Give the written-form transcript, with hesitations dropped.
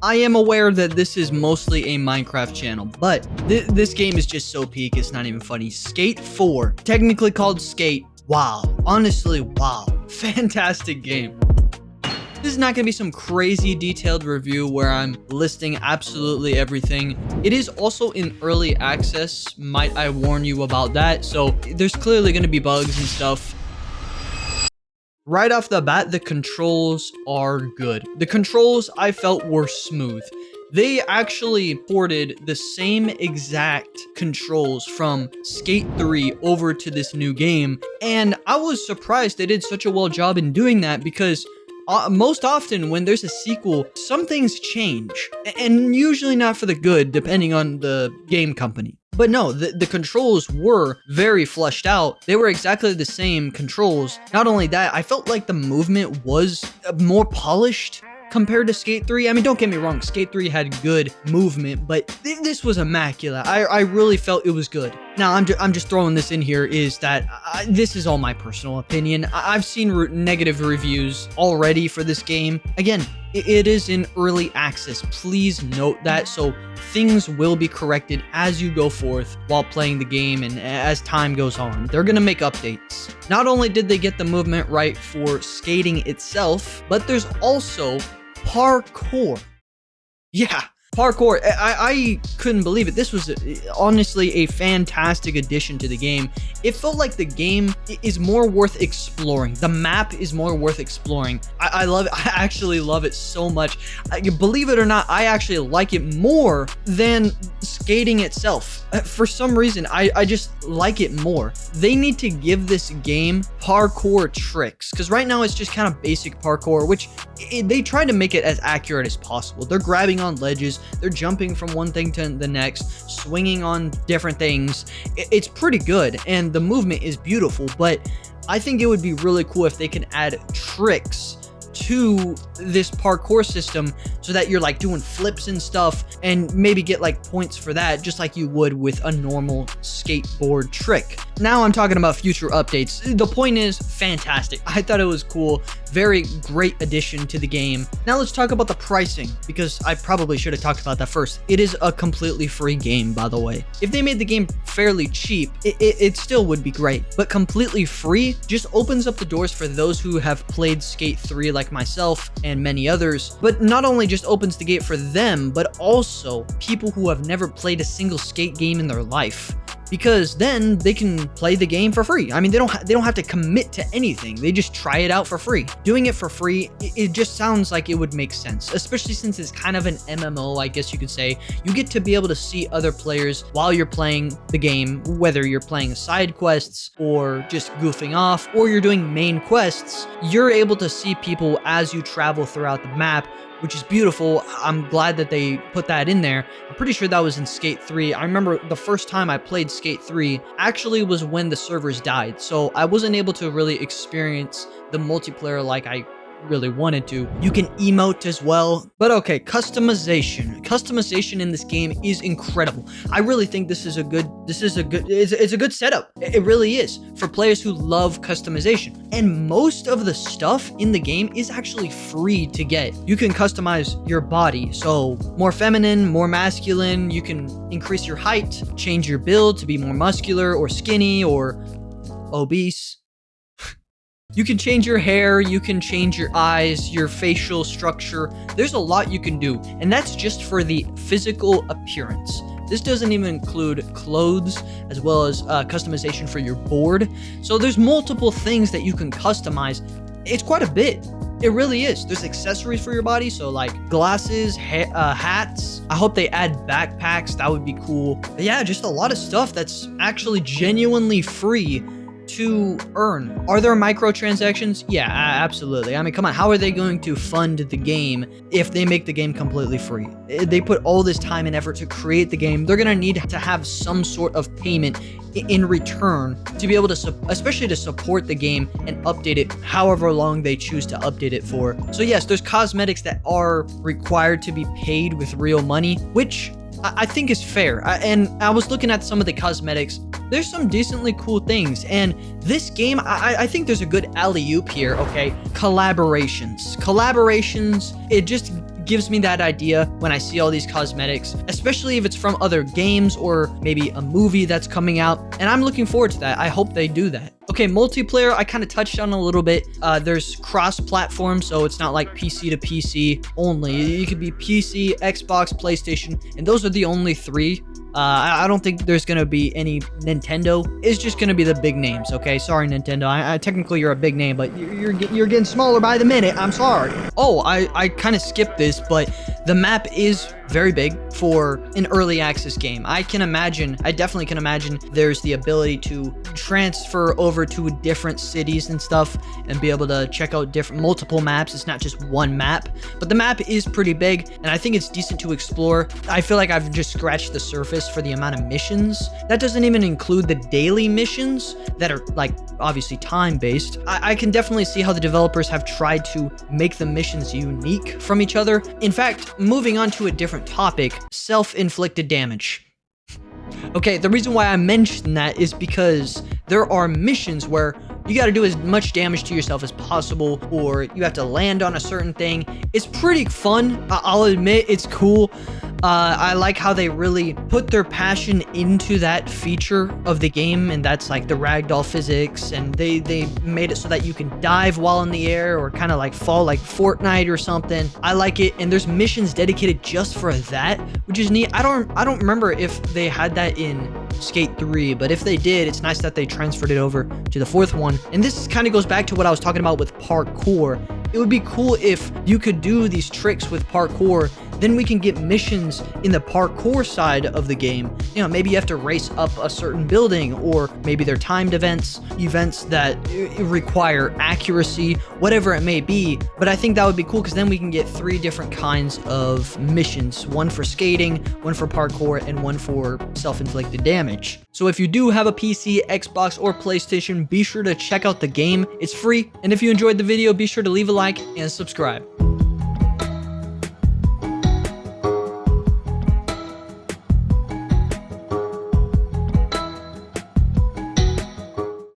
I am aware that this is mostly a Minecraft channel, but this game is just so peak, it's not even funny. Skate 4, technically called Skate. Wow, honestly, wow. Fantastic game. This is not going to be some crazy detailed review where I'm listing absolutely everything. It is also in early access, might I warn you about that. So there's clearly going to be bugs and stuff. Right off the bat, the controls are good. The controls I felt were smooth. They actually ported the same exact controls from Skate 3 over to this new game. And I was surprised they did such a well job in doing that because most often when there's a sequel, some things change, and usually not for the good, depending on the game company. But no, the controls were very fleshed out. They were exactly the same controls. Not only that, I felt like the movement was more polished compared to Skate 3. I mean, don't get me wrong, Skate 3 had good movement, but this was immaculate. I really felt it was good. Now, I'm just throwing this in here is that this is all my personal opinion. I've seen negative reviews already for this game. Again, it is in early access. Please note that. So things will be corrected as you go forth while playing the game and as time goes on. They're going to make updates. Not only did they get the movement right for skating itself, but there's also parkour. Yeah. Parkour, I couldn't believe it. This was honestly a fantastic addition to the game. It felt like the game is more worth exploring. The map is more worth exploring. I love it. I actually love it so much. Believe it or not, I actually like it more than skating itself. For some reason, I just like it more. They need to give this game parkour tricks, because right now it's just kind of basic parkour, which they try to make it as accurate as possible. They're grabbing on ledges, they're jumping from one thing to the next, swinging on different things. It's pretty good, and the movement is beautiful, but I think it would be really cool if they can add tricks to this parkour system so that you're like doing flips and stuff and maybe get like points for that, just like you would with a normal skateboard trick. Now I'm talking about future updates. The point is fantastic. I thought it was cool. Very great addition to the game. Now let's talk about the pricing, because I probably should have talked about that first. It is a completely free game, by the way. If they made the game fairly cheap, it still would be great, but completely free just opens up the doors for those who have played Skate 3 like myself and many others. But not only just opens the gate for them, but also people who have never played a single skate game in their life, because then they can play the game for free. I mean, they don't have to commit to anything. They just try it out for free. Doing it for free, it just sounds like it would make sense, especially since it's kind of an MMO, I guess you could say. You get to be able to see other players while you're playing the game, whether you're playing side quests or just goofing off, or you're doing main quests. You're able to see people as you travel throughout the map, which is beautiful. I'm glad that they put that in there. I'm pretty sure that was in Skate 3. I remember the first time I played Skate 3 actually was when the servers died, so I wasn't able to really experience the multiplayer like I really wanted to. You can emote as well. But okay, customization in this game is incredible. I really think it's a good setup. It really is, for players who love customization. And most of the stuff in the game is actually free to get. You can customize your body, so more feminine, more masculine. You can increase your height, change your build to be more muscular or skinny or obese. You can change your hair, you can change your eyes, your facial structure. There's a lot you can do, and that's just for the physical appearance. This doesn't even include clothes, as well as customization for your board. So there's multiple things that you can customize. It's quite a bit. It really is. There's accessories for your body, so like glasses, hats. I hope they add backpacks. That would be cool. But yeah, just a lot of stuff that's actually genuinely free to earn. Are there microtransactions? Yeah, absolutely. I mean, come on, how are they going to fund the game if they make the game completely free? They put all this time and effort to create the game. They're gonna need to have some sort of payment in return to be able to, especially to support the game and update it however long they choose to update it for. So yes, there's cosmetics that are required to be paid with real money, which I think is fair. And I was looking at some of the cosmetics. There's some decently cool things, and this game, I think there's a good alley-oop here. Okay, collaborations, it just gives me that idea when I see all these cosmetics, especially if it's from other games or maybe a movie that's coming out. And I'm looking forward to that. I hope they do that. Okay, multiplayer, I kind of touched on a little bit. There's cross-platform, so it's not like PC to PC only. You could be PC, Xbox, PlayStation, and those are the only three. I don't think there's going to be any Nintendo. It's just going to be the big names, okay? Sorry, Nintendo. Technically, you're a big name, but you're getting smaller by the minute. I'm sorry. Oh, I kind of skipped this, but the map is very big for an early access game. I definitely can imagine there's the ability to transfer over to different cities and stuff and be able to check out multiple maps. It's not just one map, but the map is pretty big, and I think it's decent to explore. I feel like I've just scratched the surface for the amount of missions. That doesn't even include the daily missions that are like obviously time-based. I can definitely see how the developers have tried to make the missions unique from each other. In fact, moving on to a different topic, self-inflicted damage. Okay, the reason why I mentioned that is because there are missions where you got to do as much damage to yourself as possible, or you have to land on a certain thing. It's pretty fun. I'll admit it's cool. I like how they really put their passion into that feature of the game, and that's like the ragdoll physics, and they made it so that you can dive while in the air or kind of like fall like Fortnite or something. I like it, and there's missions dedicated just for that, which is neat. I don't remember if they had that in Skate 3, but if they did, it's nice that they transferred it over to the fourth one. And this kind of goes back to what I was talking about with parkour. It would be cool if you could do these tricks with parkour, then we can get missions in the parkour side of the game. You know, maybe you have to race up a certain building, or maybe they're timed events that require accuracy, whatever it may be. But I think that would be cool, because then we can get 3 different kinds of missions. One for skating, one for parkour, and one for self-inflicted damage. So if you do have a PC, Xbox, or PlayStation, be sure to check out the game. It's free. And if you enjoyed the video, be sure to leave a like and subscribe.